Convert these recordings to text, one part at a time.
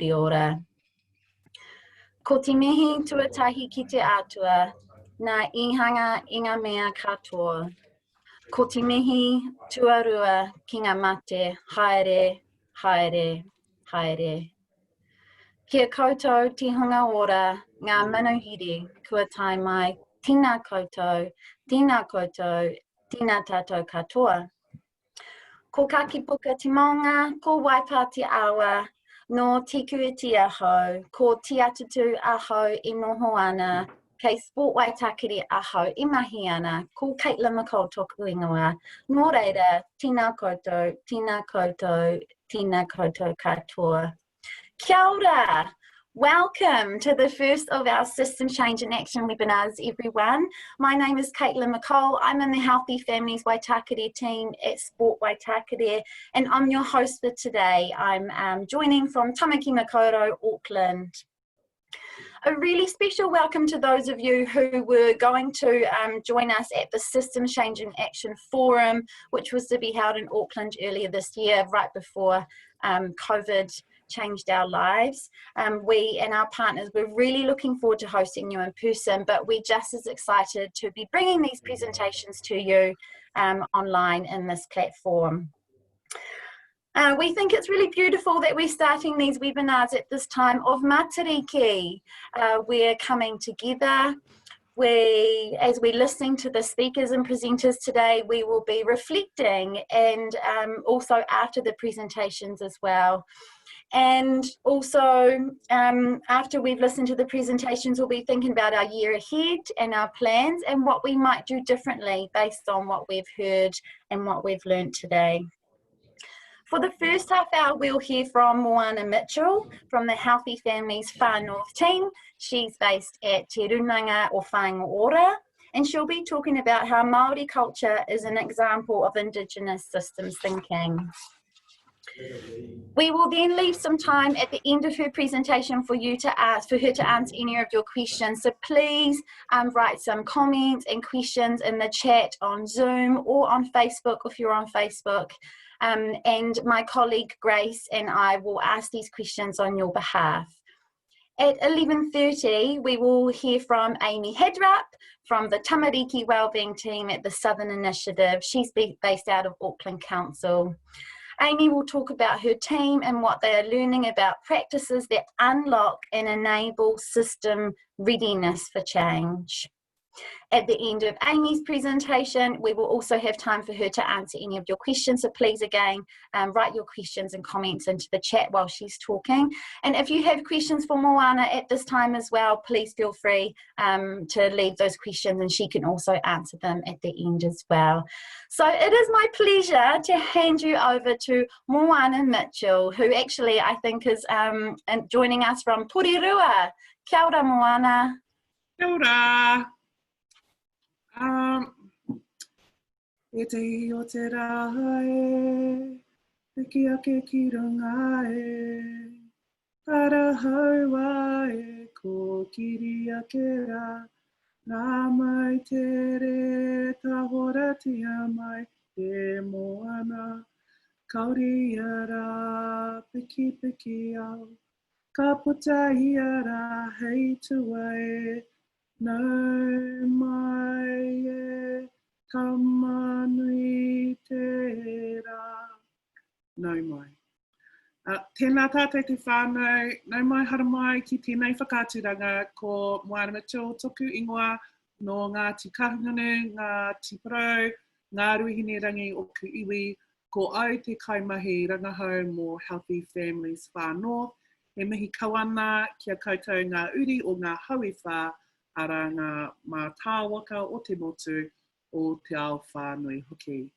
ora. Ko te mihi tuatahi ki te atua, nā ihanga i ngā mea katoa. Ko te mihi tuarua ki ngā mate, haere, haere, haere. Kia koutou te hunga ora, ngā manuhiri kua tai mai, tīnā koutou, tīnā tātou katoa. Ko kaki puka te maunga, ko waipa te awa, no tiku e te aho, ko te atutu aho I noho ana, kei sport waitakere aho I mahi ana, ko Caitlin McCall tōku ingoa. Nō reira, tīnā koutou, tīnā koutou katoa. Kia ora! Welcome to the first of our System Change in Action webinars, everyone. My name is Caitlin McCall. I'm in the Healthy Families Waitakere team at Sport Waitakere, and I'm your host for today. I'm joining from Tamariki Wellbeing, Auckland. A really special welcome to those of you who were going to join us at the System Change in Action Forum, which was to be held in Auckland earlier this year, right before COVID changed our lives. We and our partners were really looking forward to hosting you in person, but we're just as excited to be bringing these presentations to you online in this platform. We think it's really beautiful that we're starting these webinars at this time of Matariki. We're coming together. As we're listening to the speakers and presenters today, we will be reflecting, and also after the presentations as well. And also, after we've listened to the presentations, we'll be thinking about our year ahead and our plans and what we might do differently based on what we've heard and what we've learned today. For the first half hour, we'll hear from Moana Mitchell from the Healthy Families Far North team. She's based at Te Runanga or Whaingaroa, and she'll be talking about how Māori culture is an example of indigenous systems thinking. We will then leave some time at the end of her presentation for her to answer any of your questions. So please write some comments and questions in the chat on Zoom or on Facebook if you're on Facebook. And my colleague Grace and I will ask these questions on your behalf. At 11:30, we will hear from Aimee Hadrup from the Tamariki Wellbeing team at the Southern Initiative. She's based out of Auckland Council. Aimee will talk about her team and what they are learning about practices that unlock and enable system readiness for change. At the end of Aimee's presentation, we will also have time for her to answer any of your questions. So please, again, write your questions and comments into the chat while she's talking. And if you have questions for Moana at this time as well, please feel free to leave those questions and she can also answer them at the end as well. So it is my pleasure to hand you over to Moana Mitchell, who actually I think is joining us from Porirua. Kia ora, Moana. Kia ora. E te hi o te raha e, piki ake ki runga e, para haua e, ko kiri ake ra, nā mai te re, ta hora tia mai, e moana, kauri ara, piki piki au, ka puta hi ara, hei tua e, nau mai e, tamanui te rā. Nau mai. Tēnā tātou te whānau, nau mai hara mai ki tēnei whakāturanga ko Moana Mitchell, tōku ingoa no Ngāti Kahungunu, Ngāti Parau, ngā ruihine rangi o ku iwi, ko au te kaimahi rangahau mō Healthy Families Far North, he mihi kawana kia koutou ngā uri o ngā hauiwha, ara ngā mā tāwaka o te motu o te ao whānui hoki.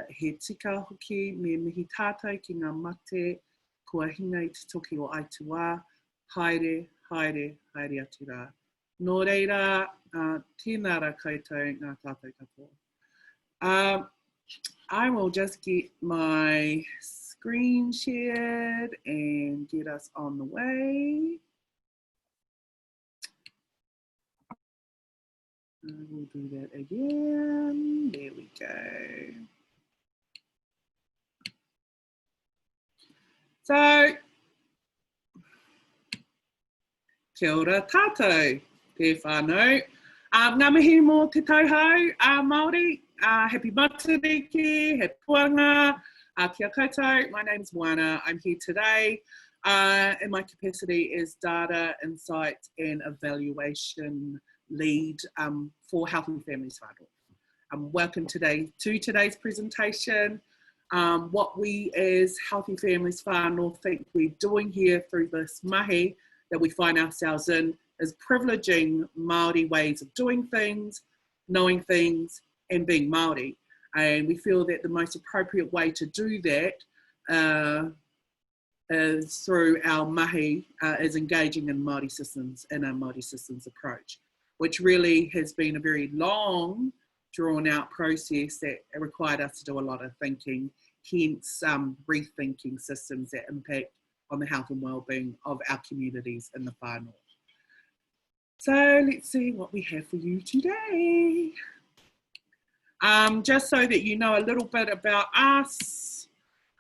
He tika hoki me mihi tātou ki ngā mate, kua hinga I te toki o Aituā, haere, haere, haere atu rā. Nō reira, tēnā rā koutou ngā tātou katoa. I will just get my screen shared and get us on the way. I will do that again. There we go. So Kia ora tātou, te whānau. Ngā mihi mō te tauhau, Māori, happy matariki, he puanga, kia koutou. My name's Moana. I'm here today in my capacity as Data, Insights and Evaluation Lead for Healthy Families Whānau. Welcome to today's presentation. What we as Healthy Families Whānau think we're doing here through this mahi that we find ourselves in is privileging Māori ways of doing things, knowing things, and being Māori. And we feel that the most appropriate way to do that is through our mahi, is engaging in Maori systems and our Maori systems approach, which really has been a very long, drawn out process that required us to do a lot of thinking, hence rethinking systems that impact on the health and well-being of our communities in the Far North. So let's see what we have for you today. Just so that you know a little bit about us,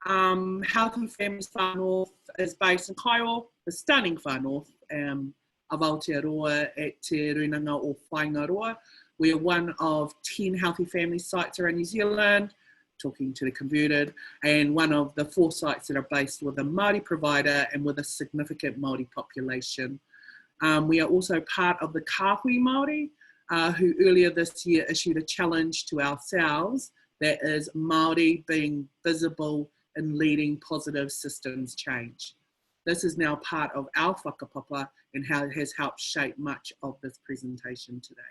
Healthy Families Far North is based in Kaiō, the stunning Far North of Aotearoa at Te Runanga or Whaingaroa. We are one of 10 healthy family sites around New Zealand, talking to the converted, and one of the 4 sites that are based with a Māori provider and with a significant Māori population. We are also part of the Kāhui Māori, who earlier this year issued a challenge to ourselves that is Māori being visible in leading positive systems change. This is now part of our whakapapa and how it has helped shape much of this presentation today.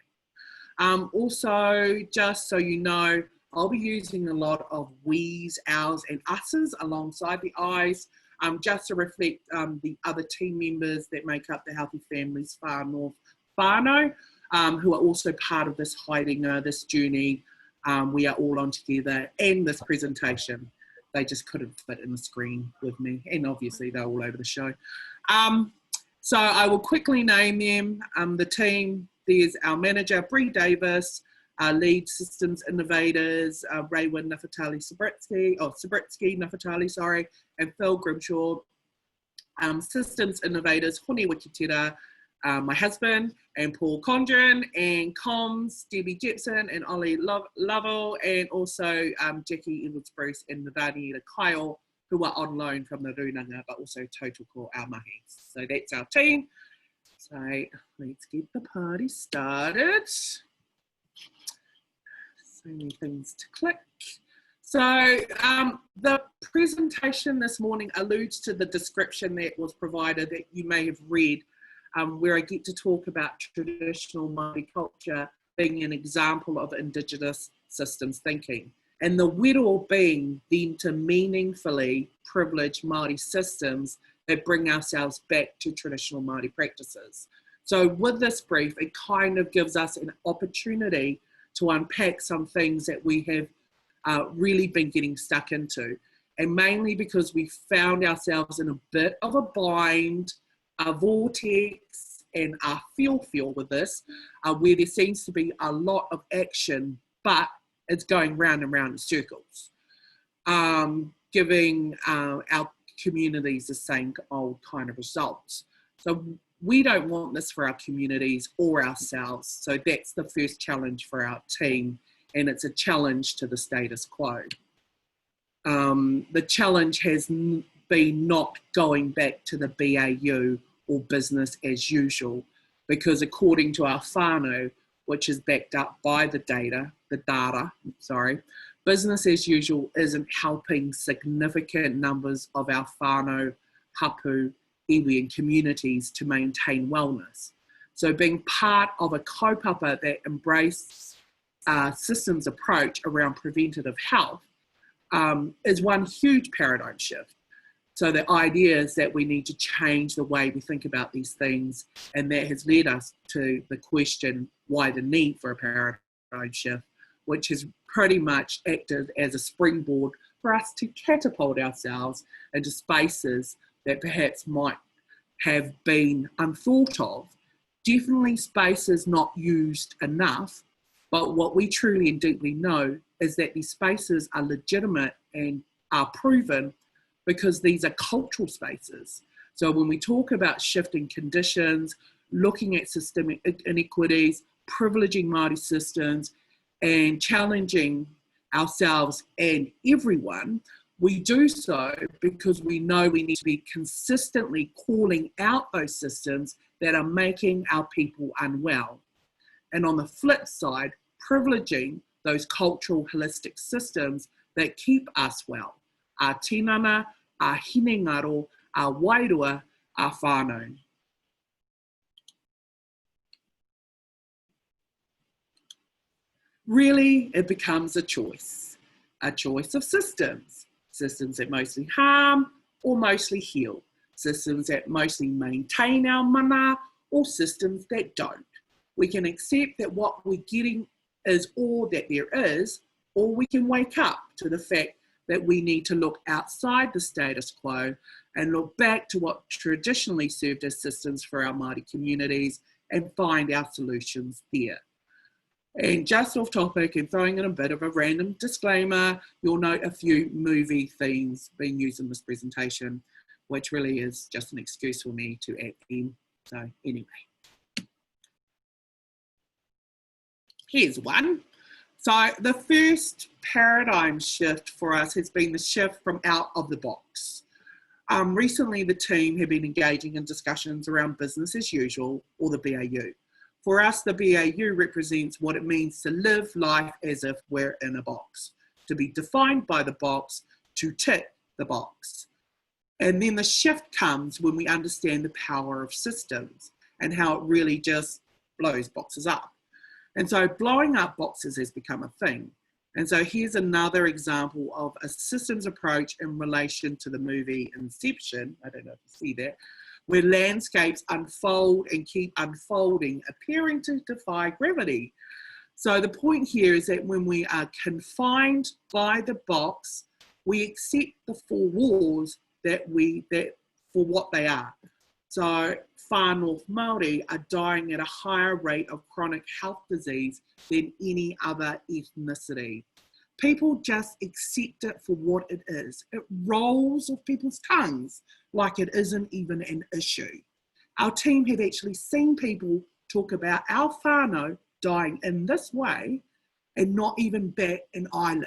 Also, just so you know, I'll be using a lot of we's, ours and us's alongside the I's, just to reflect the other team members that make up the Healthy Families Far North whānau, who are also part of this haerenga, this journey. We are all on together, and this presentation. They just couldn't fit in the screen with me, and obviously they're all over the show. So I will quickly name them. The team, there's our manager, Bree Davis, our lead systems innovators, Raywin Sabritsky Nafatali, sorry, and Phil Grimshaw. Systems innovators, Hone Wikitera, my husband, and Paul Condren, and comms, Debbie Jepson and Ollie Lovell, and also Jackie Edwards-Bruce and Nadani Kyle, who are on loan from the Runanga, but also total ko our mahi. So that's our team. So let's get the party started. So many things to click. So the presentation this morning alludes to the description that was provided that you may have read, where I get to talk about traditional Māori culture being an example of indigenous systems thinking. And the wero being then to meaningfully privilege Māori systems that bring ourselves back to traditional Māori practices. So with this brief, it kind of gives us an opportunity to unpack some things that we have really been getting stuck into. And mainly because we found ourselves in a bit of a bind, a vortex, and a feel with this, where there seems to be a lot of action, but it's going round and round in circles, giving our communities the same old kind of results. So we don't want this for our communities or ourselves. So that's the first challenge for our team, and it's a challenge to the status quo. The challenge has been not going back to the BAU or business as usual, because according to our whānau, which is backed up by the data, business as usual isn't helping significant numbers of our whānau, hapu, iwi and communities to maintain wellness. So being part of a kaupapa that embraces systems approach around preventative health is one huge paradigm shift. So the idea is that we need to change the way we think about these things, and that has led us to the question, why the need for a paradigm shift, which has pretty much acted as a springboard for us to catapult ourselves into spaces that perhaps might have been unthought of. Definitely spaces not used enough, but what we truly and deeply know is that these spaces are legitimate and are proven because these are cultural spaces. So when we talk about shifting conditions, looking at systemic inequities, privileging Māori systems, and challenging ourselves and everyone, we do so because we know we need to be consistently calling out those systems that are making our people unwell. And on the flip side, privileging those cultural holistic systems that keep us well. Our tinana, our hinengaro, our wairua, our whānau. Really, it becomes a choice of systems. Systems that mostly harm or mostly heal. Systems that mostly maintain our mana or systems that don't. We can accept that what we're getting is all that there is, or we can wake up to the fact that we need to look outside the status quo and look back to what traditionally served as systems for our Māori communities and find our solutions there. And just off topic and throwing in a bit of a random disclaimer, you'll note a few movie themes being used in this presentation, which really is just an excuse for me to add in. So anyway, here's one. So the first paradigm shift for us has been the shift from out of the box. Recently, the team have been engaging in discussions around business as usual, or the BAU. For us, the BAU represents what it means to live life as if we're in a box, to be defined by the box, to tick the box. And then the shift comes when we understand the power of systems and how it really just blows boxes up. And so blowing up boxes has become a thing. And so here's another example of a systems approach in relation to the movie Inception. I don't know if you see that, where landscapes unfold and keep unfolding, appearing to defy gravity. So the point here is that when we are confined by the box, we accept the four walls that for what they are. So far north Māori are dying at a higher rate of chronic health disease than any other ethnicity. People just accept it for what it is. It rolls off people's tongues like it isn't even an issue. Our team have actually seen people talk about our whānau dying in this way and not even bat an eyelid.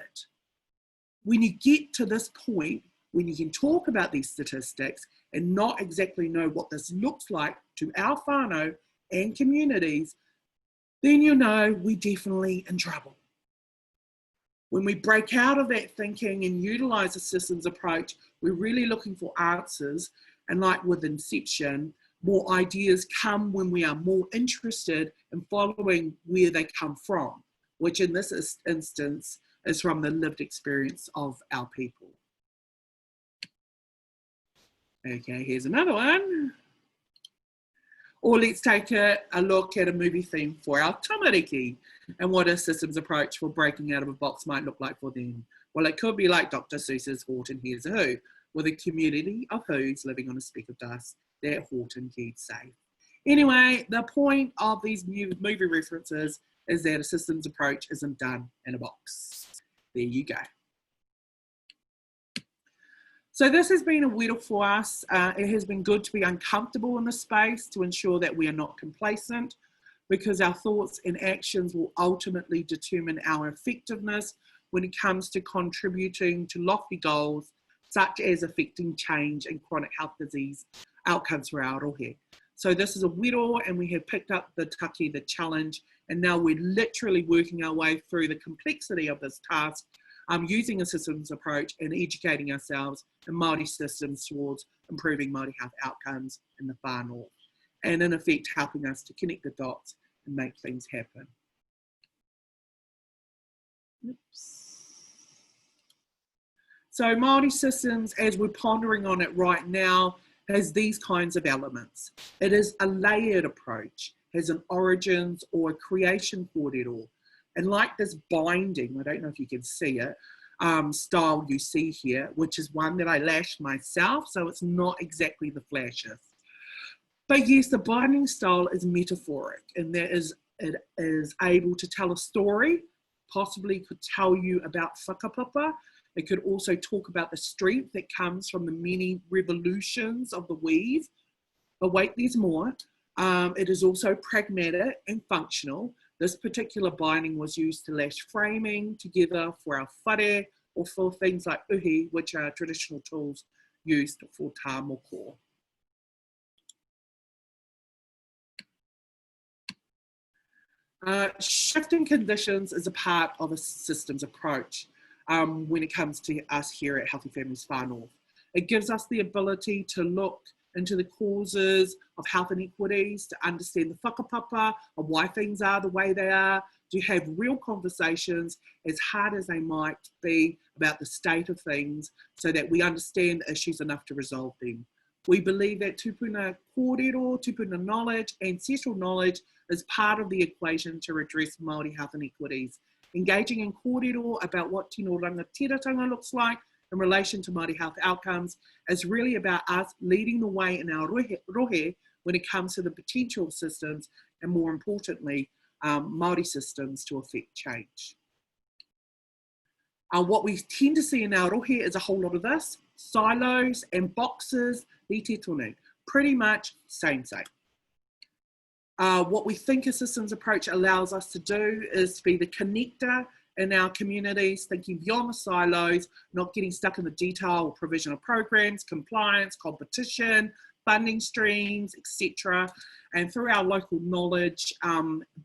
When you get to this point, when you can talk about these statistics and not exactly know what this looks like to our whānau and communities, then you know we're definitely in trouble. When we break out of that thinking and utilize a systems approach, we're really looking for answers. And like with Inception, more ideas come when we are more interested in following where they come from, which in this instance is from the lived experience of our people. Okay, here's another one. Or let's take a look at a movie theme for our tamariki and what a systems approach for breaking out of a box might look like for them. Well, it could be like Dr. Seuss's Horton Hears a Who, with a community of who's living on a speck of dust that Horton keeps safe. Anyway, the point of these new movie references is that a systems approach isn't done in a box. There you go. So this has been a wero for us. It has been good to be uncomfortable in this space to ensure that we are not complacent, because our thoughts and actions will ultimately determine our effectiveness when it comes to contributing to lofty goals, such as affecting change and chronic health disease outcomes for our arohe. So this is a wero, and we have picked up the taki, the challenge, and now we're literally working our way through the complexity of this task, using a systems approach and educating ourselves in Māori systems towards improving Māori health outcomes in the far north, and in effect helping us to connect the dots and make things happen. Oops. So Māori systems, as we're pondering on it right now, has these kinds of elements. It is a layered approach, has an origins or a creation kōrero. And like this binding, I don't know if you can see it, style you see here, which is one that I lashed myself, so it's not exactly the flashiest. But yes, the binding style is metaphoric, and that is, it is able to tell a story, possibly could tell you about whakapapa. It could also talk about the strength that comes from the many revolutions of the weave. But wait, there's more. It is also pragmatic and functional. This particular binding was used to lash framing together for our whare or for things like uhi, which are traditional tools used for tā moko. Shifting conditions is a part of a systems approach when it comes to us here at Healthy Families Far North. It gives us the ability to look into the causes of health inequities, to understand the whakapapa of why things are the way they are, to have real conversations, as hard as they might be, about the state of things, so that we understand the issues enough to resolve them. We believe that tupuna kōrero, tupuna knowledge, ancestral knowledge is part of the equation to address Māori health inequities. Engaging in kōrero about what tino rangatiratanga looks like in relation to Māori health outcomes is really about us leading the way in our rohe when it comes to the potential systems and, more importantly, Māori systems to affect change. What we tend to see in our rohe is a whole lot of this: silos and boxes, pretty much same. What we think a systems approach allows us to do is to be the connector in our communities, thinking beyond the silos, not getting stuck in the detail or provision of programs, compliance, competition, funding streams, etc. And through our local knowledge,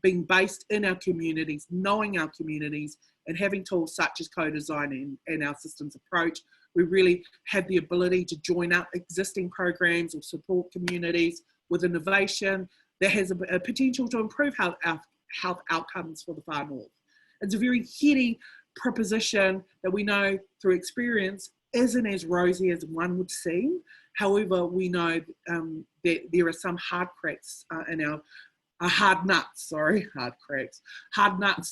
being based in our communities, knowing our communities, and having tools such as co-design and our systems approach, we really have the ability to join up existing programs or support communities with innovation that has a potential to improve health outcomes for the Far North. It's a very heady proposition that we know through experience isn't as rosy as one would seem. However, we know that there are some hard cracks in our hard nuts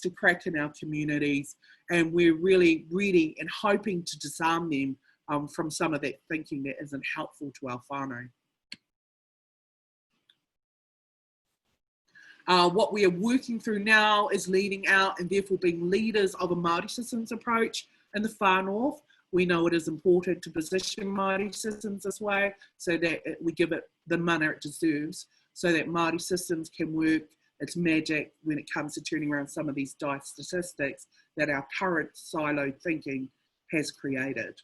to crack in our communities, and we're really ready and hoping to disarm them from some of that thinking that isn't helpful to our whānau. What we are working through now is leading out and therefore being leaders of a Maori systems approach in the Far North. We know it is important to position Maori systems this way so that we give it the mana it deserves, so that Maori systems can work its magic when it comes to turning around some of these dire statistics that our current siloed thinking has created.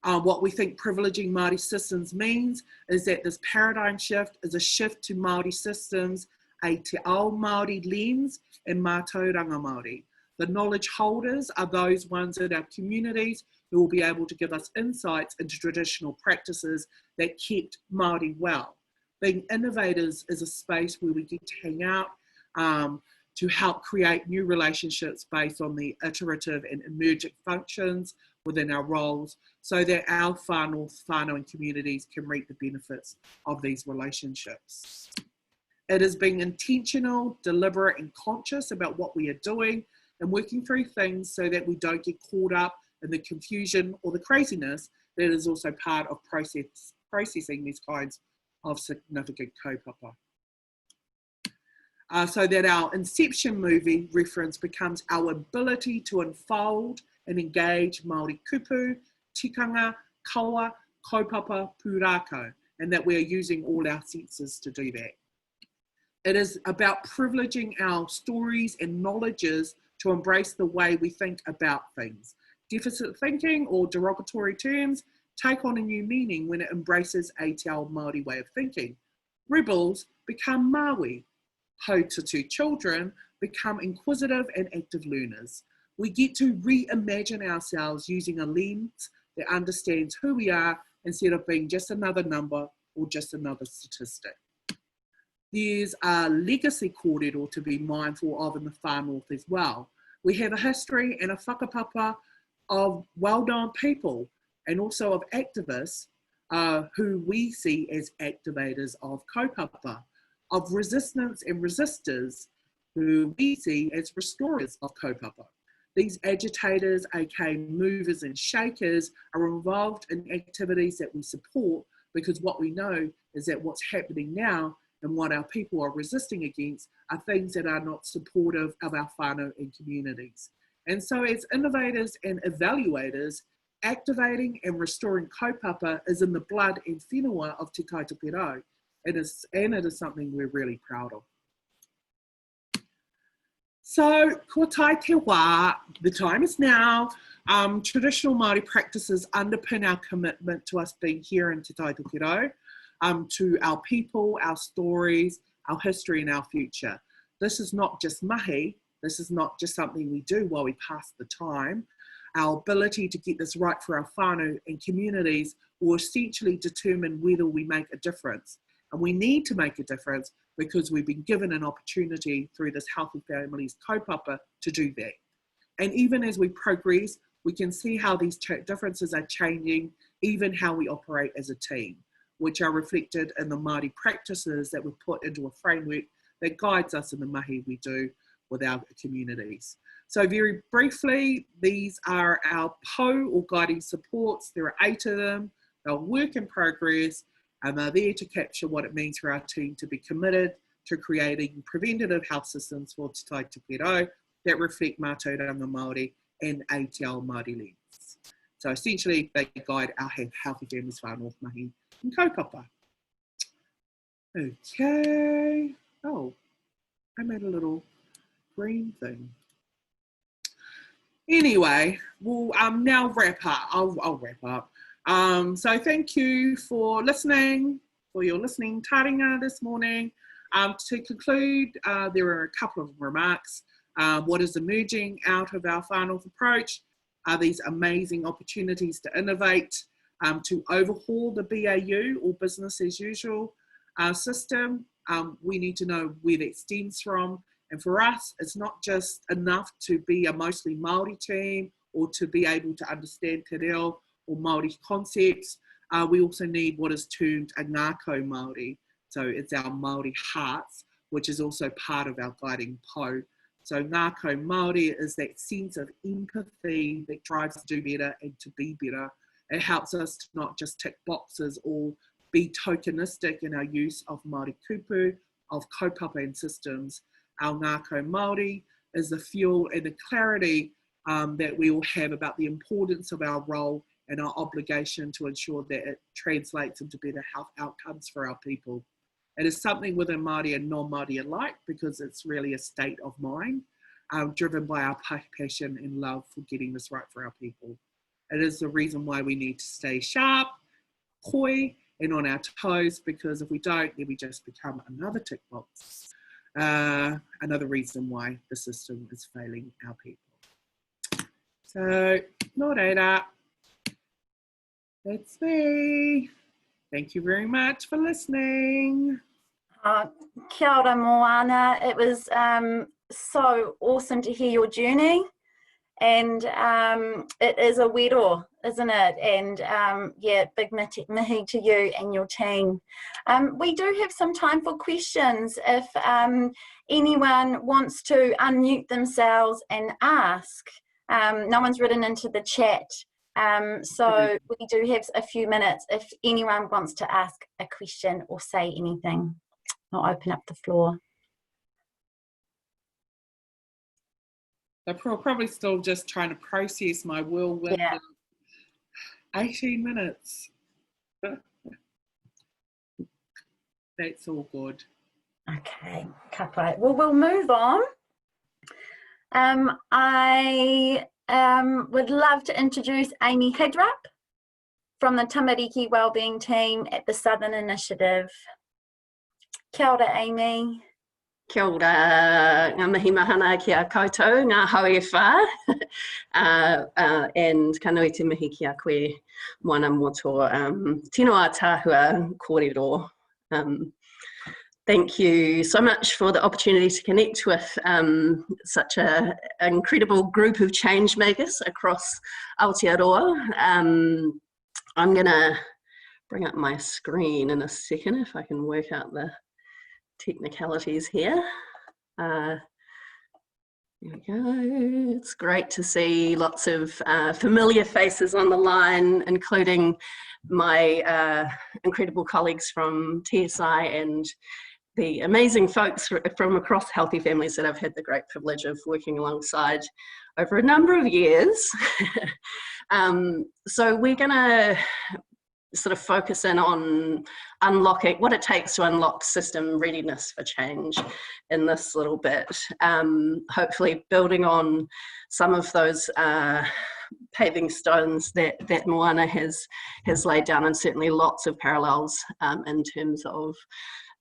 What we think privileging Māori systems means is that this paradigm shift is a shift to Māori systems, a te ao Māori lens and mātauranga Māori. The knowledge holders are those ones in our communities who will be able to give us insights into traditional practices that kept Māori well. Being innovators is a space where we get to hang out to help create new relationships based on the iterative and emergent functions within our roles, so that our whānau communities can reap the benefits of these relationships. It is being intentional, deliberate and conscious about what we are doing and working through things so that we don't get caught up in the confusion or the craziness that is also part of processing these kinds of significant kaupapa. So that our Inception movie reference becomes our ability to unfold and engage Māori kupu, tikanga, kaua, kaupapa, pūrākau, and that we are using all our senses to do that. It is about privileging our stories and knowledges to embrace the way we think about things. Deficit thinking, or derogatory terms, take on a new meaning when it embraces a te ao Māori way of thinking. Rebels become Maui. Hautatu children become inquisitive and active learners. We get to reimagine ourselves using a lens that understands who we are instead of being just another number or just another statistic. There's a legacy kōrero to be mindful of in the Far North as well. We have a history and a whakapapa of well-known people and also of activists who we see as activators of kaupapa, of resistance and resistors who we see as restorers of kaupapa. These agitators, aka movers and shakers, are involved in activities that we support because what we know is that what's happening now and what our people are resisting against are things that are not supportive of our whānau and communities. And so as innovators and evaluators, activating and restoring kaupapa is in the blood and whenua of Te Kaitapirau. It is something we're really proud of. So, ko tai te wā, the time is now. Traditional Māori practices underpin our commitment to us being here in Te Taitokiro, to our people, our stories, our history and our future. This is not just mahi, this is not just something we do while we pass the time. Our ability to get this right for our whānau and communities will essentially determine whether we make a difference. And we need to make a difference because we've been given an opportunity through this Healthy Families kaupapa to do that. And even as we progress, we can see how these differences are changing, even how we operate as a team, which are reflected in the Māori practices that we've put into a framework that guides us in the mahi we do with our communities. So very briefly, these are our PO or guiding supports. There are 8 of them. They're work in progress, and they're there to capture what it means for our team to be committed to creating preventative health systems for Te Taitokiro that reflect Mātauranga Māori and ATL Māori lens. So essentially, they guide our Healthy Families whānau mahi and kaupapa. Okay. Oh, I made a little green thing. Anyway, we'll now wrap up. I'll wrap up. So thank you for listening, for your listening taringa this morning. To conclude, there are a couple of remarks. What is emerging out of our whānau approach are these amazing opportunities to innovate, to overhaul the BAU or business as usual system. We need to know where that stems from. And for us, it's not just enough to be a mostly Māori team or to be able to understand te reo or Māori concepts. We also need what is termed a ngākau Māori. So it's our Māori hearts, which is also part of our guiding po. So ngākau Māori is that sense of empathy that drives us to do better and to be better. It helps us to not just tick boxes or be tokenistic in our use of Māori kupu, of kaupapa and systems. Our ngākau Māori is the fuel and the clarity that we all have about the importance of our role and our obligation to ensure that it translates into better health outcomes for our people. It is something within Māori and non-Māori alike because it's really a state of mind driven by our passion and love for getting this right for our people. It is the reason why we need to stay sharp, koi, and on our toes, because if we don't, then we just become another tick box. Another reason why the system is failing our people. So, nō reira, that's me. Thank you very much for listening. Kia ora, Moana. It was so awesome to hear your journey. And it is a wero, isn't it? And yeah, big mihi to you and your team. We do have some time for questions. If anyone wants to unmute themselves and ask, no one's written into the chat. So we do have a few minutes if anyone wants to ask a question or say anything. I'll open up the floor. They're probably still just trying to process my whirlwind. Yeah. 18 minutes. That's all good. Okay, kapai. Well, we'll move on. I would love to introduce Aimee Hadrup from the Tamariki Wellbeing team at the Southern Initiative. Kia ora, Aimee. Kia ora, ngā mihi mahana ki a koutou, ngā hau e whā, and ka nui te mihi ki a koe moana moto tino a tāhua kōrero. Thank you so much for the opportunity to connect with such an incredible group of change makers across Aotearoa. I'm going to bring up my screen in a second if I can work out the technicalities here. There we go. It's great to see lots of familiar faces on the line, including my incredible colleagues from TSI and the amazing folks from across Healthy Families that I've had the great privilege of working alongside over a number of years. So we're going to sort of focus in on unlocking what it takes to unlock system readiness for change in this little bit. Hopefully building on some of those paving stones that Moana has laid down, and certainly lots of parallels in terms of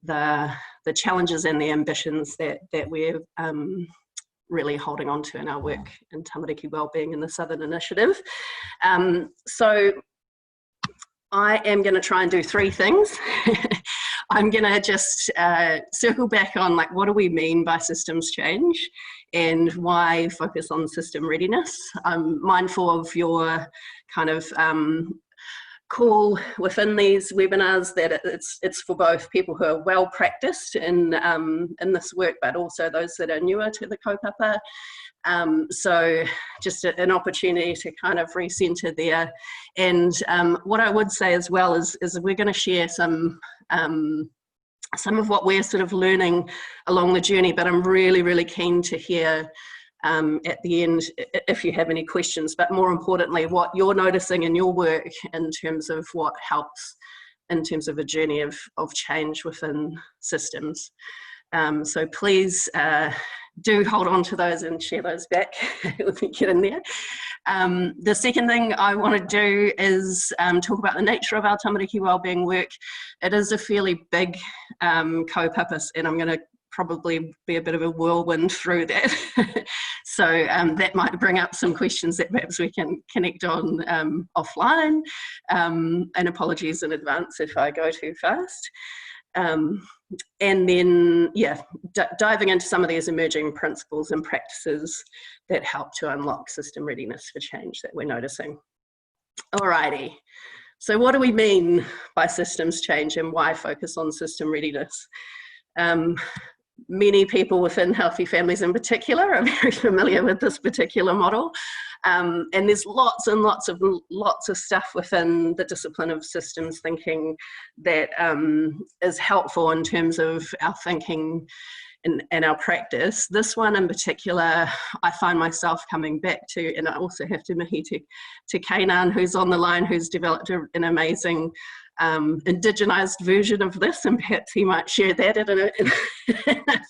the challenges and the ambitions that we're really holding on to in our work in Tamariki Wellbeing and the Southern Initiative. So I am going to try and do three things. I'm going to just circle back on, like, what do we mean by systems change and why focus on system readiness. I'm mindful of your kind of call within these webinars that it's for both people who are well practiced in this work, but also those that are newer to the kaupapa. So just an opportunity to kind of recenter there. And what I would say as well is we're going to share some of what we're sort of learning along the journey, but I'm really, really keen to hear at the end if you have any questions, but more importantly, what you're noticing in your work in terms of what helps in terms of a journey of change within systems. So please do hold on to those and share those back when we get in there. The second thing I want to do is talk about the nature of our Tamariki Wellbeing work. It is a fairly big kaupapa, and I'm going to probably be a bit of a whirlwind through that. So that might bring up some questions that perhaps we can connect on offline. And apologies in advance if I go too fast. And then, yeah, diving into some of these emerging principles and practices that help to unlock system readiness for change that we're noticing. Alrighty, so what do we mean by systems change and why focus on system readiness? Many people within Healthy Families in particular are very familiar with this particular model. And there's lots and lots of stuff within the discipline of systems thinking that is helpful in terms of our thinking and our practice. This one in particular, I find myself coming back to, and I also have to mihi to Kainan, who's on the line, who's developed an amazing indigenized version of this, and perhaps he might share that in a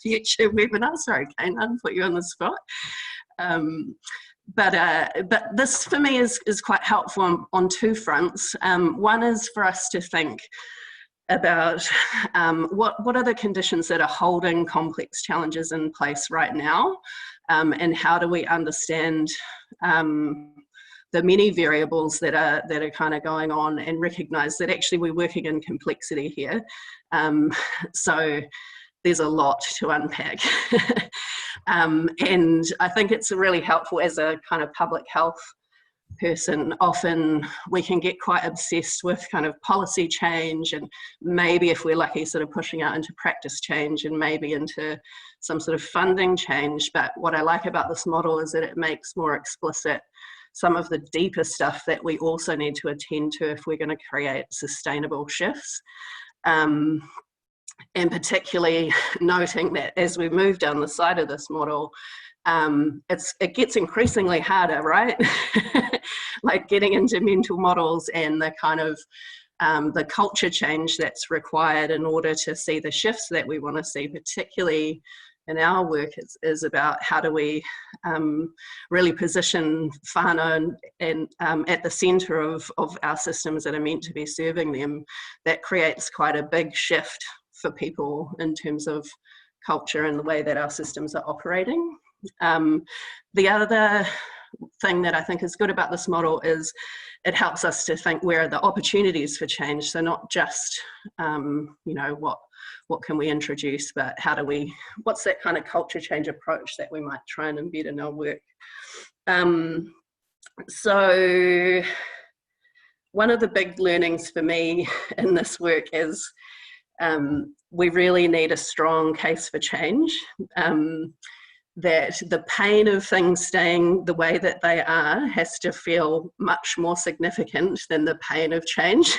future webinar. Sorry, Kainan, put you on the spot. But this for me is quite helpful on two fronts. One is for us to think about what are the conditions that are holding complex challenges in place right now, and how do we understand the many variables that are kind of going on, and recognize that actually we're working in complexity here. So there's a lot to unpack. And I think it's really helpful as a kind of public health person. Often we can get quite obsessed with kind of policy change, and maybe if we're lucky sort of pushing out into practice change and maybe into some sort of funding change. But what I like about this model is that it makes more explicit some of the deeper stuff that we also need to attend to if we're going to create sustainable shifts. And particularly noting that as we move down the side of this model, it gets increasingly harder, right? Like getting into mental models and the kind of the culture change that's required in order to see the shifts that we want to see, particularly in our work, is about how do we really position whānau and at the centre of our systems that are meant to be serving them. That creates quite a big shift for people in terms of culture and the way that our systems are operating. The other thing that I think is good about this model is it helps us to think where are the opportunities for change. So not just, you know, what can we introduce, but how do we, what's that kind of culture change approach that we might try and embed in our work. So one of the big learnings for me in this work is we really need a strong case for change. That the pain of things staying the way that they are has to feel much more significant than the pain of change,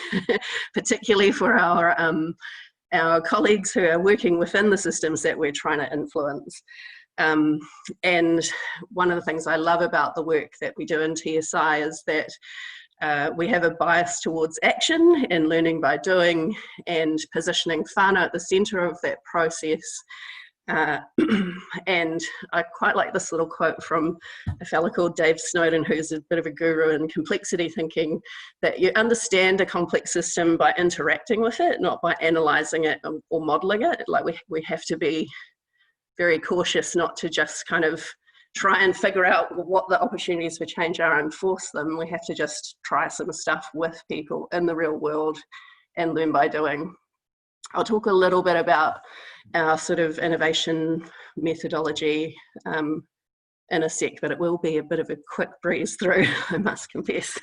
particularly for our colleagues who are working within the systems that we're trying to influence. And one of the things I love about the work that we do in TSI is that we have a bias towards action and learning by doing, and positioning whānau at the centre of that process. And I quite like this little quote from a fellow called Dave Snowden, who's a bit of a guru in complexity thinking, that you understand a complex system by interacting with it, not by analysing it or modelling it. Like we have to be very cautious not to just kind of try and figure out what the opportunities for change are and force them. We have to just try some stuff with people in the real world and learn by doing. I'll talk a little bit about our sort of innovation methodology in a sec, but it will be a bit of a quick breeze through, I must confess.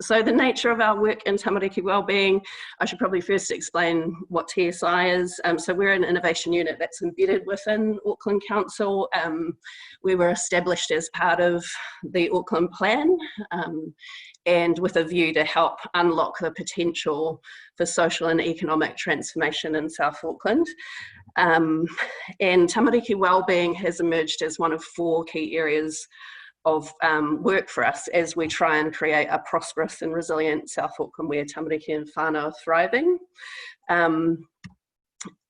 So the nature of our work in Tamariki Wellbeing, I should probably first explain what TSI is. So we're an innovation unit that's embedded within Auckland Council. We were established as part of the Auckland Plan, and with a view to help unlock the potential for social and economic transformation in South Auckland. And Tamariki Wellbeing has emerged as one of 4 key areas of work for us as we try and create a prosperous and resilient South Auckland where Tamariki and whānau are thriving.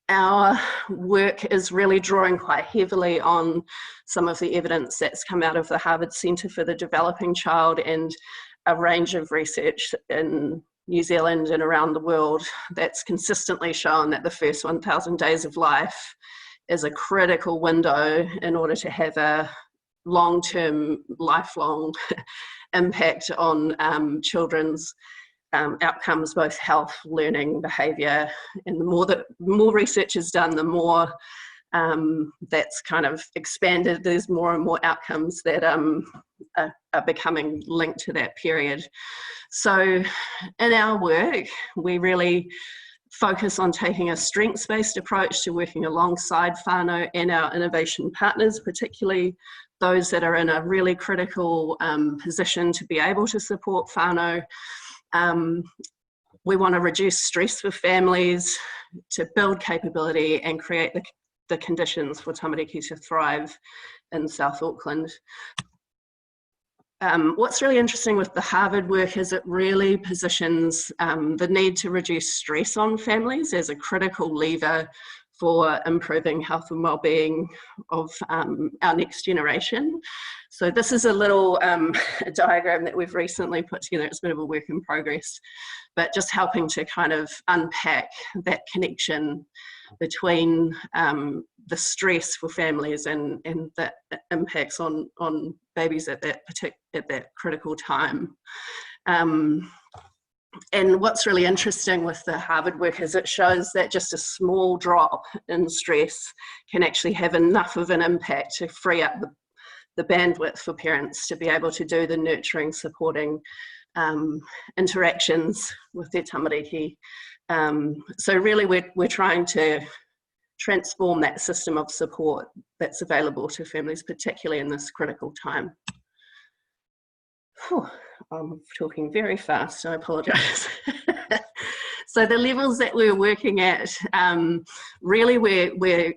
Our work is really drawing quite heavily on some of the evidence that's come out of the Harvard Centre for the Developing Child and a range of research in New Zealand and around the world that's consistently shown that the first 1,000 days of life is a critical window in order to have a long-term, lifelong impact on children's outcomes, both health, learning, behaviour, and the more research is done, the more that's kind of expanded. There's more and more outcomes that are becoming linked to that period. So in our work, we really focus on taking a strengths-based approach to working alongside whānau and our innovation partners, particularly those that are in a really critical position to be able to support whānau. We want to reduce stress for families, to build capability and create the conditions for Tamariki to thrive in South Auckland. What's really interesting with the Harvard work is it really positions the need to reduce stress on families as a critical lever for improving health and well-being of our next generation. So this is a little diagram that we've recently put together. It's a bit of a work in progress, but just helping to kind of unpack that connection between the stress for families and the impacts on babies at that critical time. And what's really interesting with the Harvard work is it shows that just a small drop in stress can actually have enough of an impact to free up the bandwidth for parents to be able to do the nurturing, supporting interactions with their tamariki. So really we're trying to transform that system of support that's available to families, particularly in this critical time. Whew, I'm talking very fast, I apologise. So the levels that we're working at, really we're,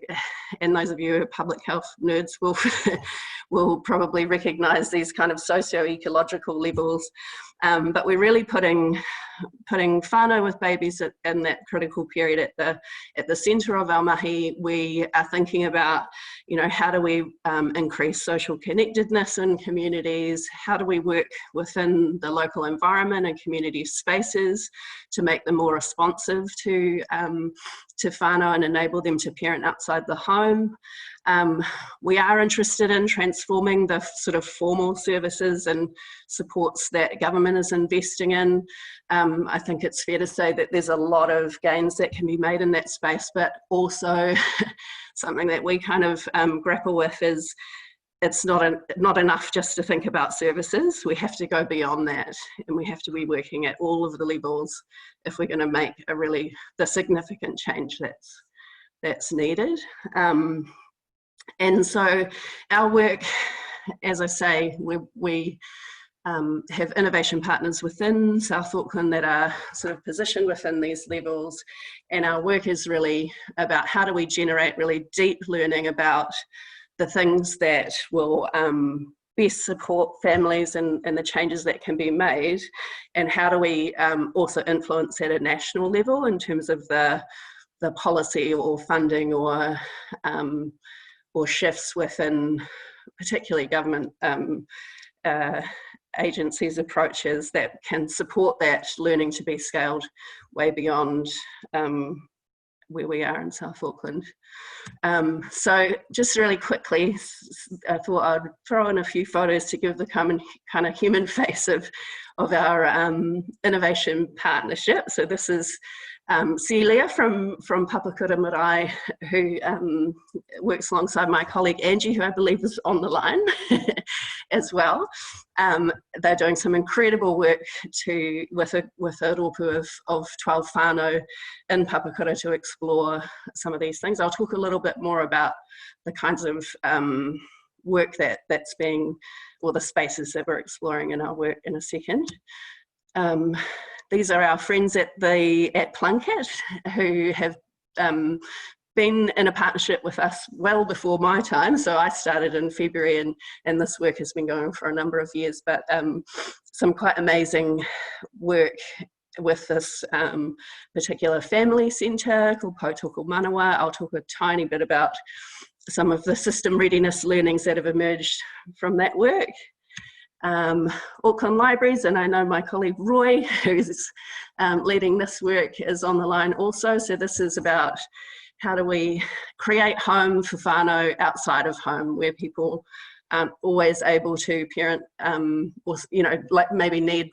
and those of you who are public health nerds will probably recognise these kind of socio-ecological levels, but we're really putting whānau with babies in that critical period at the centre of our mahi. We are thinking about, you know, how do we increase social connectedness in communities? How do we work within the local environment and community spaces to make them more responsive to whānau and enable them to parent outside the home? We are interested in transforming the sort of formal services and supports that government is investing in. I think it's fair to say that there's a lot of gains that can be made in that space, but also something that we kind of grapple with is it's not enough just to think about services. We have to go beyond that, and we have to be working at all of the levels if we're going to make the significant change that's needed. And so our work, as I say, we have innovation partners within South Auckland that are sort of positioned within these levels, and our work is really about how do we generate really deep learning about the things that will best support families and the changes that can be made, and how do we also influence at a national level in terms of the policy or funding or shifts within particularly government agencies' approaches that can support that learning to be scaled way beyond where we are in South Auckland. So just really quickly, I thought I'd throw in a few photos to give the kind of human face of our innovation partnership. So this is Celia from Papakura Marae, who works alongside my colleague Angie, who I believe is on the line as well. They're doing some incredible work with a rōpū of 12 whānau in Papakura to explore some of these things. I'll talk a little bit more about the kinds of work that's being, or the spaces that we're exploring in our work in a second. These are our friends at Plunkett, who have been in a partnership with us well before my time. So I started in February, and this work has been going for a number of years, but some quite amazing work with this particular family centre called Potoko Manawa. I'll talk a tiny bit about some of the system readiness learnings that have emerged from that work. Auckland Libraries, and I know my colleague Roy, who's leading this work, is on the line also. So this is about how do we create home for whānau outside of home, where people aren't always able to parent, or like maybe need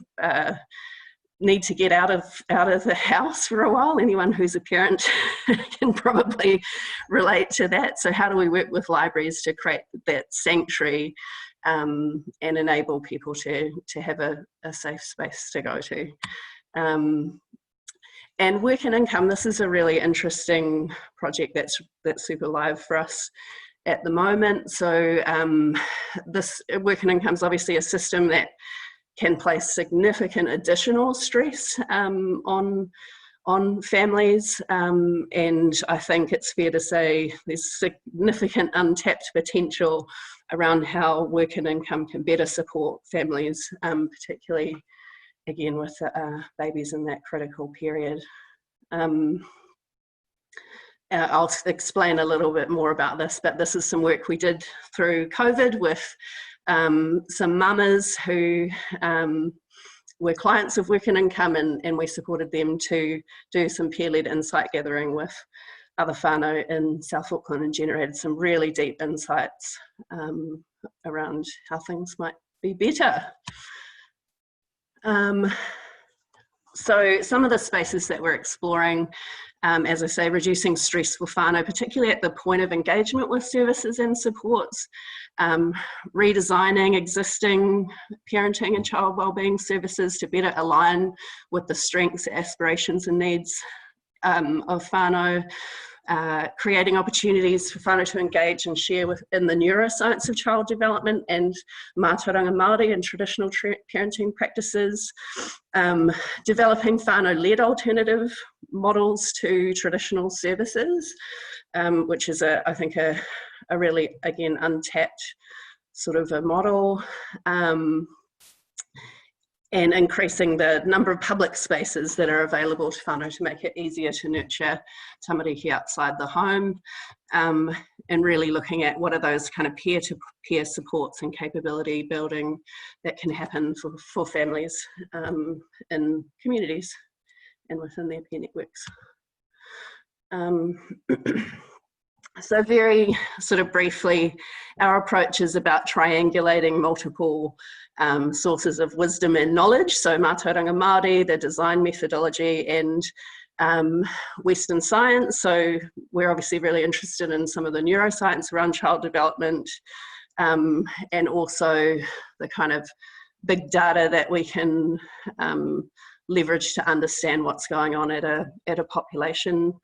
to get out of the house for a while. Anyone who's a parent can probably relate to that. So how do we work with libraries to create that sanctuary and enable people to have a safe space to go to? And work and income, this is a really interesting project that's super live for us at the moment. So this work and income is obviously a system that can place significant additional stress on families, and I think it's fair to say there's significant untapped potential around how work and income can better support families, particularly again with babies in that critical period. I'll explain a little bit more about this, but this is some work we did through COVID with some mamas who were clients of Work and Income, and we supported them to do some peer-led insight gathering with other whānau in South Auckland, and generated some really deep insights around how things might be better. So some of the spaces that we're exploring, as I say, reducing stress for whānau, particularly at the point of engagement with services and supports, redesigning existing parenting and child wellbeing services to better align with the strengths, aspirations and needs of whānau, creating opportunities for whānau to engage and share in the neuroscience of child development and mātauranga Māori and traditional parenting practices, developing whānau-led alternative models to traditional services, which is I think a really, again, untapped sort of a model, and increasing the number of public spaces that are available to whānau to make it easier to nurture tamariki outside the home, and really looking at what are those kind of peer-to-peer supports and capability building that can happen for families in communities and within their peer networks. So very sort of briefly, our approach is about triangulating multiple sources of wisdom and knowledge. So mātauranga Māori, the design methodology, and Western science. So we're obviously really interested in some of the neuroscience around child development, and also the kind of big data that we can leverage to understand what's going on at a population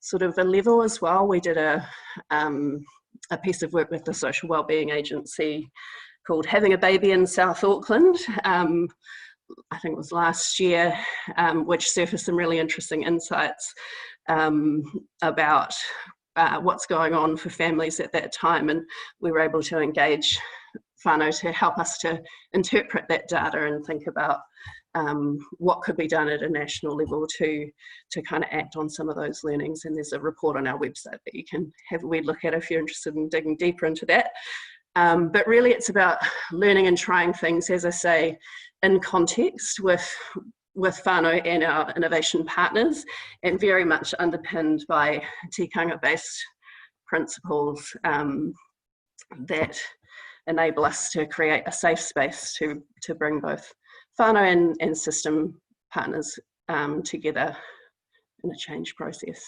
sort of a level as well. We did a piece of work with the social wellbeing agency called Having a Baby in South Auckland, I think it was last year, which surfaced some really interesting insights about what's going on for families at that time, and we were able to engage whānau to help us to interpret that data and think about what could be done at a national level to kind of act on some of those learnings. And there's a report on our website that you can have a wee look at if you're interested in digging deeper into that. But really it's about learning and trying things, as I say, in context with whānau and our innovation partners, and very much underpinned by tikanga-based principles that enable us to create a safe space to bring both whānau and system partners together in a change process.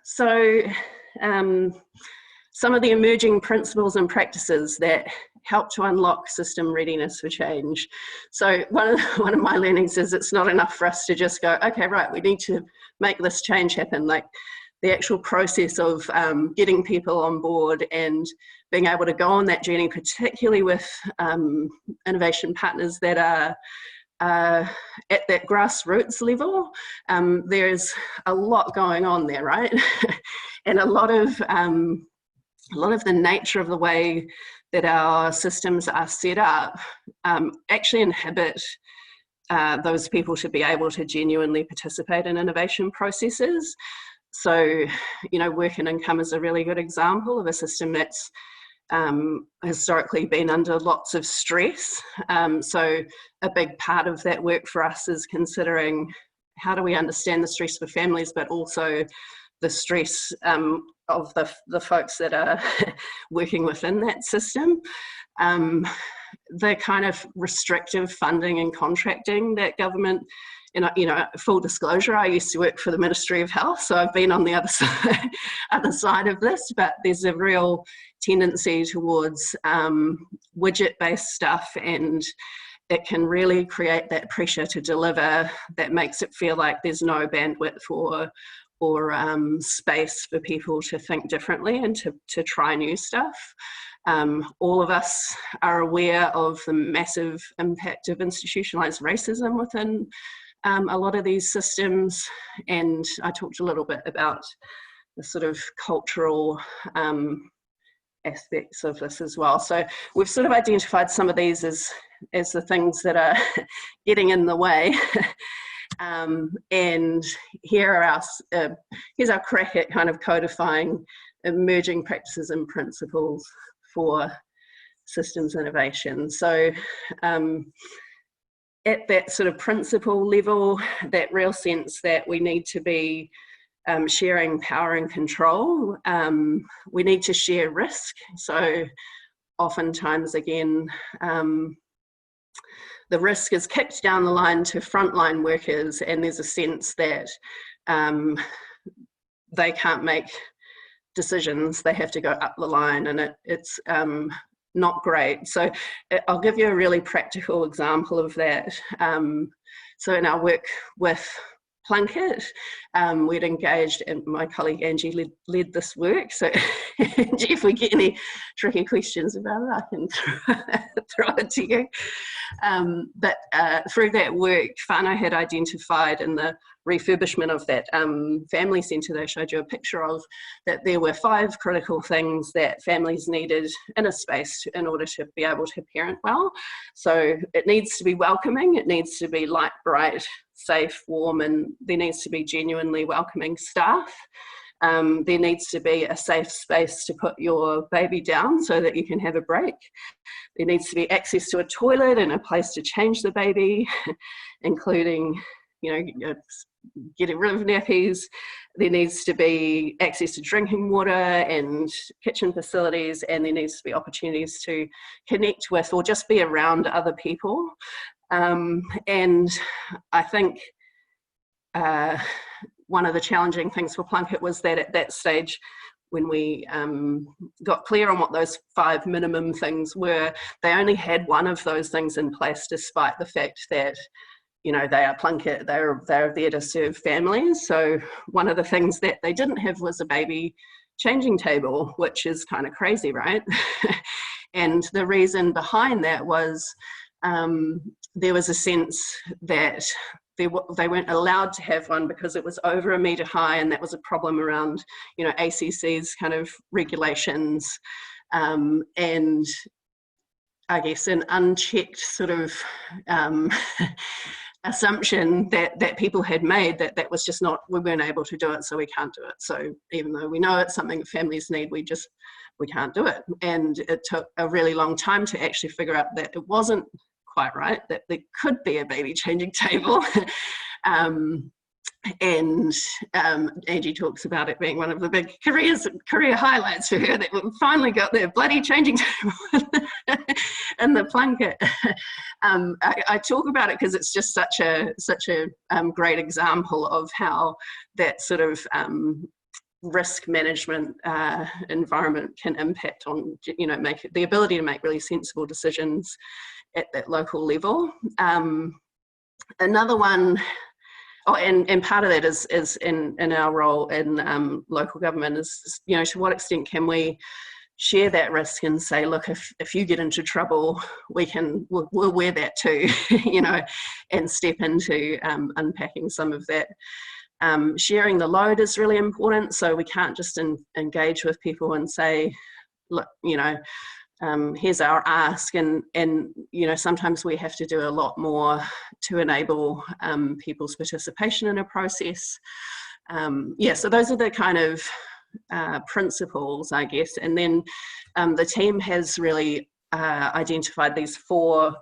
So some of the emerging principles and practices that help to unlock system readiness for change. So one of my learnings is it's not enough for us to just go, okay, right, we need to make this change happen. Like the actual process of getting people on board and being able to go on that journey, particularly with innovation partners that are at that grassroots level, there's a lot going on there, right? And a lot of the nature of the way that our systems are set up actually inhibit those people to be able to genuinely participate in innovation processes. So, you know, work and income is a really good example of a system that's historically been under lots of stress. So a big part of that work for us is considering how do we understand the stress for families, but also the stress of the folks that are working within that system. The kind of restrictive funding and contracting that government, and you know, full disclosure, I used to work for the Ministry of Health, so I've been on the other side of this, but there's a real tendency towards widget-based stuff, and it can really create that pressure to deliver that makes it feel like there's no bandwidth or space for people to think differently and to try new stuff. All of us are aware of the massive impact of institutionalized racism within a lot of these systems, and I talked a little bit about the sort of cultural aspects of this as well. So we've sort of identified some of these as the things that are getting in the way. And here's our crack at kind of codifying emerging practices and principles for systems innovation. So at that sort of principle level, that real sense that we need to be sharing power and control, we need to share risk. So oftentimes, again, the risk is kicked down the line to frontline workers, and there's a sense that they can't make decisions, they have to go up the line, and it's not great. So I'll give you a really practical example of that. So in our work with Plunkett, we'd engaged, and my colleague Angie led this work. So Angie, if we get any tricky questions about it, I can throw it to you. But through that work, whānau had identified in the refurbishment of that family centre that I showed you a picture of, that there were 5 critical things that families needed in a space in order to be able to parent well. So it needs to be welcoming, it needs to be light, bright, safe, warm, and there needs to be genuinely welcoming staff. There needs to be a safe space to put your baby down so that you can have a break. There needs to be access to a toilet and a place to change the baby, including, you know, getting rid of nappies. There needs to be access to drinking water and kitchen facilities, and there needs to be opportunities to connect with or just be around other people. And I think one of the challenging things for Plunkett was that at that stage, when we got clear on what those 5 minimum things were, they only had one of those things in place, despite the fact that, you know, they are Plunkett, they're there to serve families. So one of the things that they didn't have was a baby changing table, which is kind of crazy, right? And the reason behind that was there was a sense that they weren't allowed to have one because it was over 1 metre high, and that was a problem around, you know, ACC's kind of regulations, and I guess an unchecked sort of assumption that people had made that was just not, we weren't able to do it, so we can't do it. So even though we know it's something that families need, we can't do it. And it took a really long time to actually figure out that it wasn't quite right, that there could be a baby changing table. And Angie talks about it being one of the big career highlights for her, that we finally got their bloody changing table in the Plunket. I talk about it because it's just such a great example of how that sort of risk management environment can impact on, you know, make the ability to make really sensible decisions at that local level. Another one, and part of that is in our role in local government is, you know, to what extent can we share that risk and say, look, if you get into trouble, we'll wear that too, you know, and step into unpacking some of that. Sharing the load is really important, so we can't just engage with people and say, look, you know, here's our ask, and you know, sometimes we have to do a lot more to enable people's participation in a process. Yeah, so those are the kind of principles, I guess. And then the team has really identified these 4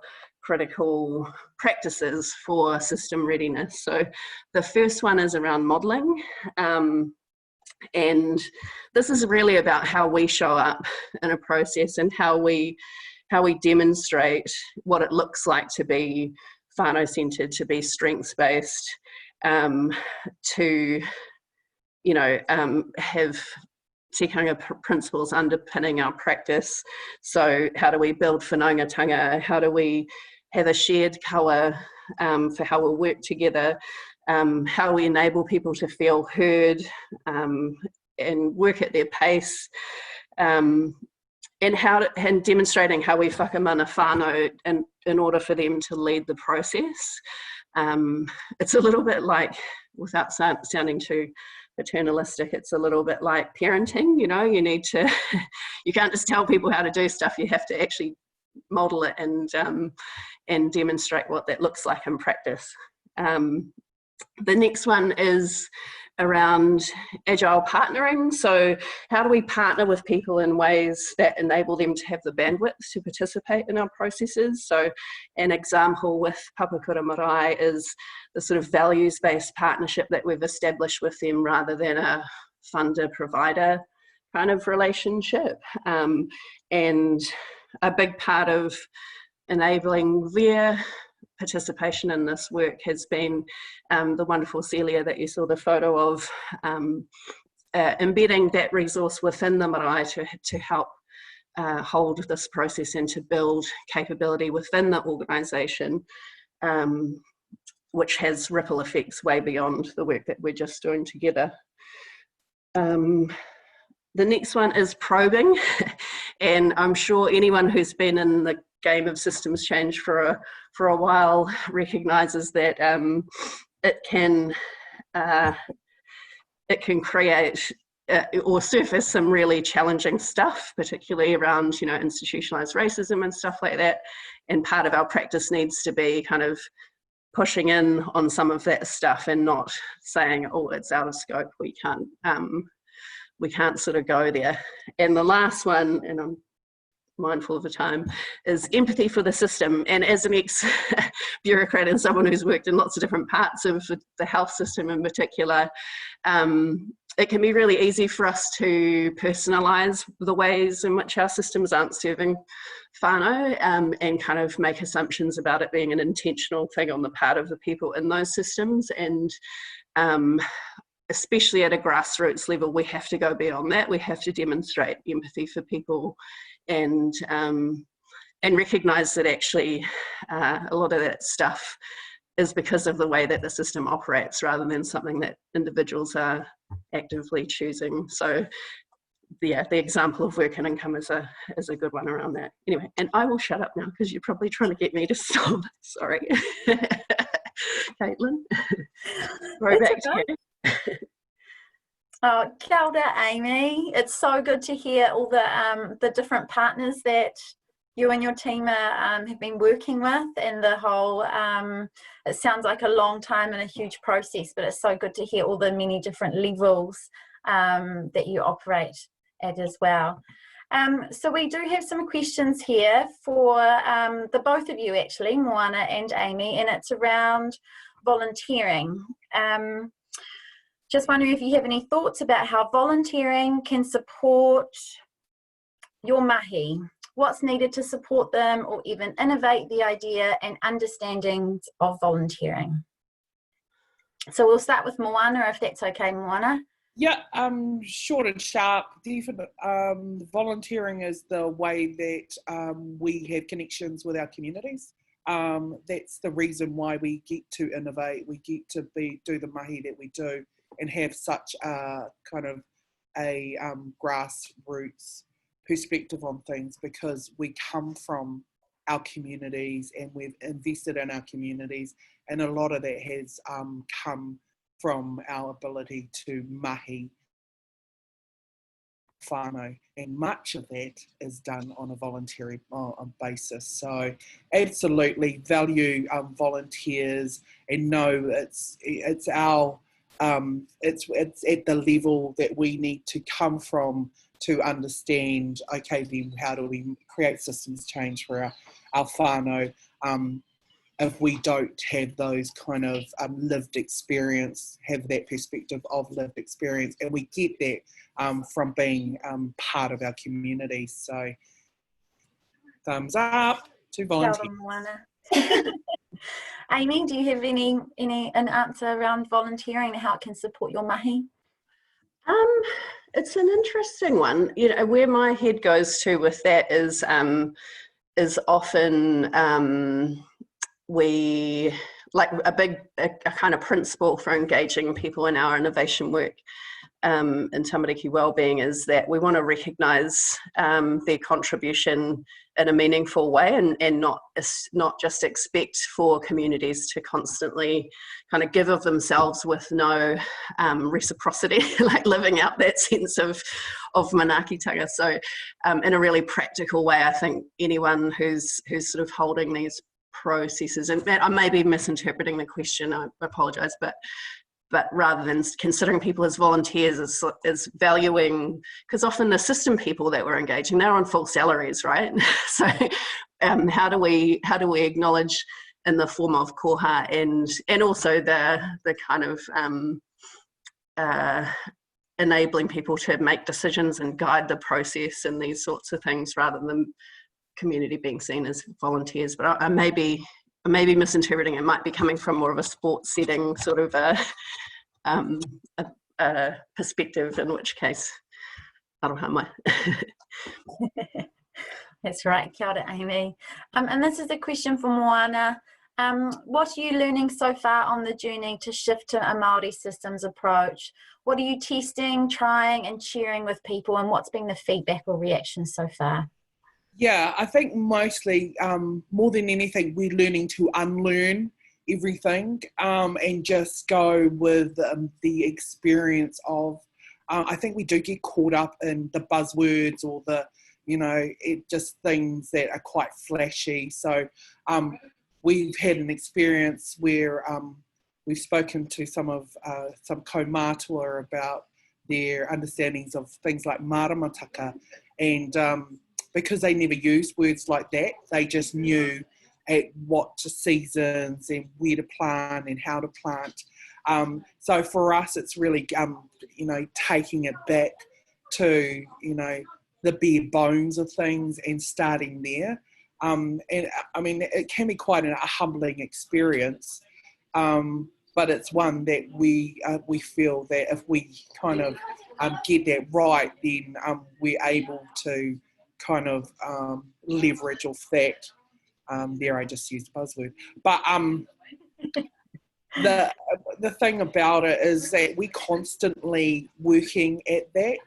critical practices for system readiness. So the first one is around modelling. And this is really about how we show up in a process and how we demonstrate what it looks like to be whānau-centred, to be strengths-based, to, you know, have tikanga principles underpinning our practice. So how do we build whanaungatanga? How do we have a shared kawa for how we'll work together? How do we enable people to feel heard and work at their pace, and demonstrating how we whakamana whānau in order for them to lead the process. It's a little bit like, without sounding too paternalistic, it's a little bit like parenting, you know, you need to, you can't just tell people how to do stuff, you have to actually model it and demonstrate what that looks like in practice. The next one is around agile partnering. So how do we partner with people in ways that enable them to have the bandwidth to participate in our processes? So an example with Papakura Marae is the sort of values-based partnership that we've established with them rather than a funder-provider kind of relationship. And a big part of enabling their participation in this work has been the wonderful Celia that you saw the photo of, embedding that resource within the marae to help hold this process and to build capability within the organisation, which has ripple effects way beyond the work that we're just doing together. The next one is probing, and I'm sure anyone who's been in the game of systems change for a while recognises that it can create or surface some really challenging stuff, particularly around, you know, institutionalised racism and stuff like that. And part of our practice needs to be kind of pushing in on some of that stuff and not saying, oh, it's out of scope, we can't sort of go there. And the last one, and I'm mindful of the time, is empathy for the system. And as an ex-bureaucrat and someone who's worked in lots of different parts of the health system in particular, it can be really easy for us to personalise the ways in which our systems aren't serving whānau, and kind of make assumptions about it being an intentional thing on the part of the people in those systems. And especially at a grassroots level, we have to go beyond that. We have to demonstrate empathy for people and recognise that actually a lot of that stuff is because of the way that the system operates rather than something that individuals are actively choosing. So yeah, the example of work and income is a good one around that. Anyway, and I will shut up now because you're probably trying to get me to stop. Sorry. Caitlin. Throw back to you. Oh, kia ora, Aimee. It's so good to hear all the different partners that you and your team have been working with, and the whole, it sounds like a long time and a huge process, but it's so good to hear all the many different levels that you operate at as well. So we do have some questions here for the both of you, actually, Moana and Aimee, and it's around volunteering. Just wondering if you have any thoughts about how volunteering can support your mahi. What's needed to support them or even innovate the idea and understandings of volunteering? So we'll start with Moana, if that's okay, Moana. Yeah, short and sharp. Definitely, volunteering is the way that we have connections with our communities. That's the reason why we get to innovate. We get to do the mahi that we do, and have such a kind of a grassroots perspective on things, because we come from our communities and we've invested in our communities, and a lot of that has come from our ability to mahi whānau, and much of that is done on a voluntary basis. So absolutely value volunteers, and know it's our it's at the level that we need to come from to understand, okay, then how do we create systems change for our whānau if we don't have those kind of lived experience, have that perspective of lived experience, and we get that from being part of our community. So thumbs up to volunteer. Aimee, do you have an answer around volunteering and how it can support your mahi? It's an interesting one. You know, where my head goes to with that is often we, like a kind of principle for engaging people in our innovation work in Tamariki Wellbeing is that we want to recognise their contribution in a meaningful way, and not just expect for communities to constantly kind of give of themselves with no reciprocity, like living out that sense of manaakitanga. So in a really practical way, I think anyone who's sort of holding these processes, and I may be misinterpreting the question, I apologise, but rather than considering people as volunteers, is valuing, because often the system people that we're engaging, they're on full salaries, right? So how do we acknowledge in the form of koha and also the kind of enabling people to make decisions and guide the process and these sorts of things, rather than community being seen as volunteers. But I may be misinterpreting. It might be coming from more of a sports setting sort of a perspective, in which case aroha mai. That's right, kia ora, Aimee. And this is a question for Moana. What are you learning so far on the journey to shift to a Maori Systems approach? What are you testing, trying and sharing with people, and what's been the feedback or reaction so far? Yeah, I think mostly, more than anything, we're learning to unlearn everything and just go with the experience of, I think we do get caught up in the buzzwords or just things that are quite flashy. So we've had an experience where we've spoken to some kaumātua about their understandings of things like maramataka, and because they never used words like that, they just knew at what seasons and where to plant and how to plant. So for us, it's really, taking it back to, the bare bones of things and starting there. And I mean, it can be quite a humbling experience, but it's one that we feel that if we kind of get that right, then we're able to kind of leverage off that. There, I just used a buzzword. But the thing about it is that we constantly working at that.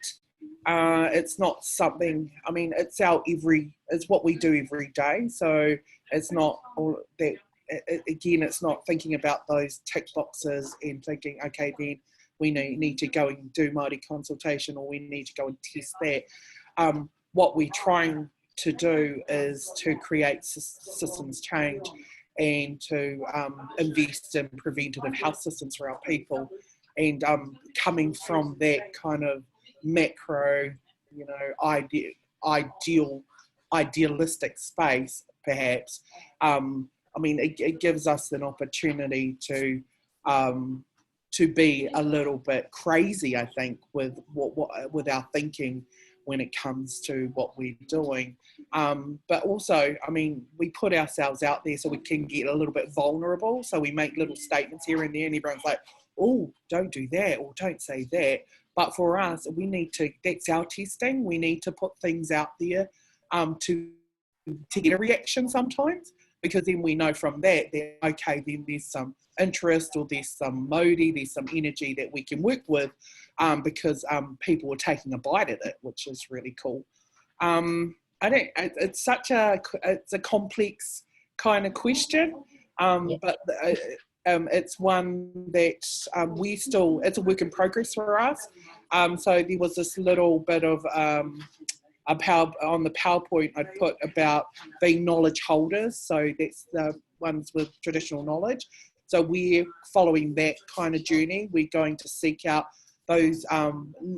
It's not something, it's what we do every day. So it's not all that again, it's not thinking about those tick boxes and thinking, okay, then we need to go and do Māori consultation, or we need to go and test that. What we're trying to do is to create systems change and to invest in preventative health systems for our people. And coming from that kind of macro, you know, idealistic space, perhaps, I mean, it gives us an opportunity to be a little bit crazy, I think, with with our thinking when it comes to what we're doing. But also, I mean, we put ourselves out there so we can get a little bit vulnerable. So we make little statements here and there, and everyone's like, oh, don't do that, or don't say that. But for us, we need to, that's our testing. We need to put things out there to get a reaction sometimes, because then we know from that, okay, then there's some interest, or there's some modi, there's some energy that we can work with, because people are taking a bite at it, which is really cool. It's a complex kind of question, but it's one that it's a work in progress for us. So there was this little bit of on the PowerPoint I put about being knowledge holders. So that's the ones with traditional knowledge. So we're following that kind of journey. We're going to seek out those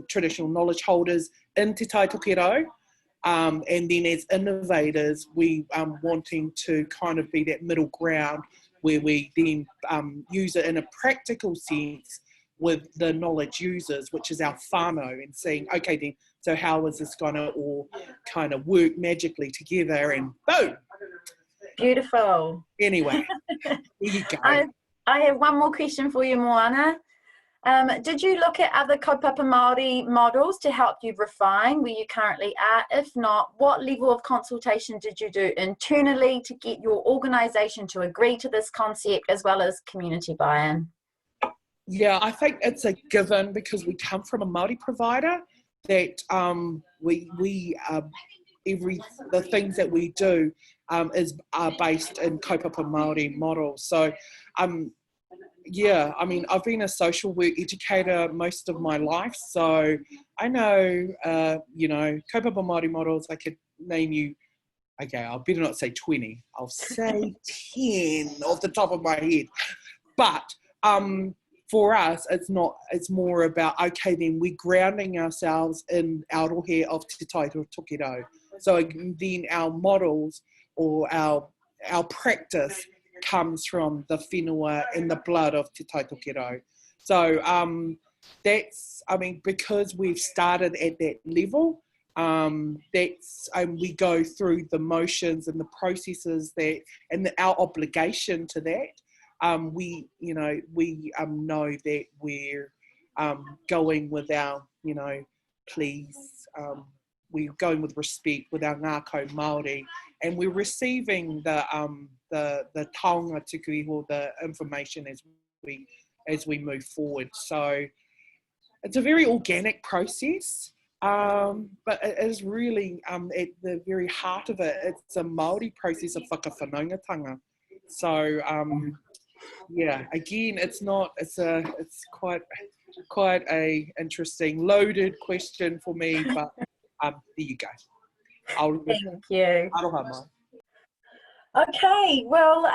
traditional knowledge holders in Te Tai Tokiro. And then as innovators, we wanting to kind of be that middle ground where we then use it in a practical sense with the knowledge users, which is our whānau, and saying, okay then, so how is this going to all kind of work magically together, and boom. Beautiful. Anyway, there you go. I have one more question for you, Moana. Did you look at other kaupapa Māori models to help you refine where you currently are? If not, what level of consultation did you do internally to get your organisation to agree to this concept, as well as community buy-in? Yeah, I think it's a given, because we come from a Māori provider, that the things that we do are based in kaupapa Māori models. So yeah, I mean, I've been a social work educator most of my life, so I know, you know, kaupapa Māori models. I could name you, okay, I better not say 20, I'll say 10 off the top of my head. But for us, it's more about, okay, then we're grounding ourselves in arohe of Te Tai Tokiro. So then our models, or our practice, comes from the whenua and the blood of Te Tai Tokiro. So that's, I mean, because we've started at that level, we go through the motions and the processes that, and our obligation to that. We know that we're going with our, you know, please, we're going with respect with our ngākau Māori, and we're receiving the taonga tuku, or the information as we move forward. So it's a very organic process, but it is really at the very heart of it, it's a Māori process of whakawhanaungatanga. So yeah, again, it's quite a interesting, loaded question for me, but there you go. Thank you. Aroha. Okay, well,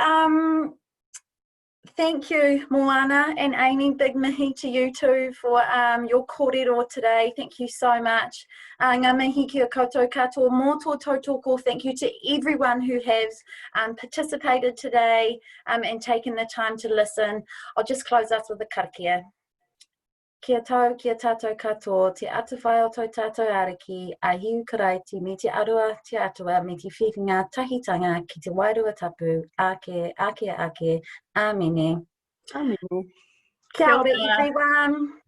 thank you, Moana and Aimee. Big mihi to you too for your kōrero today. Thank you so much. Ngā mihi kia koutou katoa mō tō tautoko. Thank you to everyone who has participated today and taken the time to listen. I'll just close us with a karakia. Kia tau, kia tātou katoa, te atawhai o tō tātou ariki, a hiu karaiti me te arua te atua me te whiwhinga tahitanga ki te wairua tapu, ake, ake, ake, āmene. Āmene. Kia ora everyone.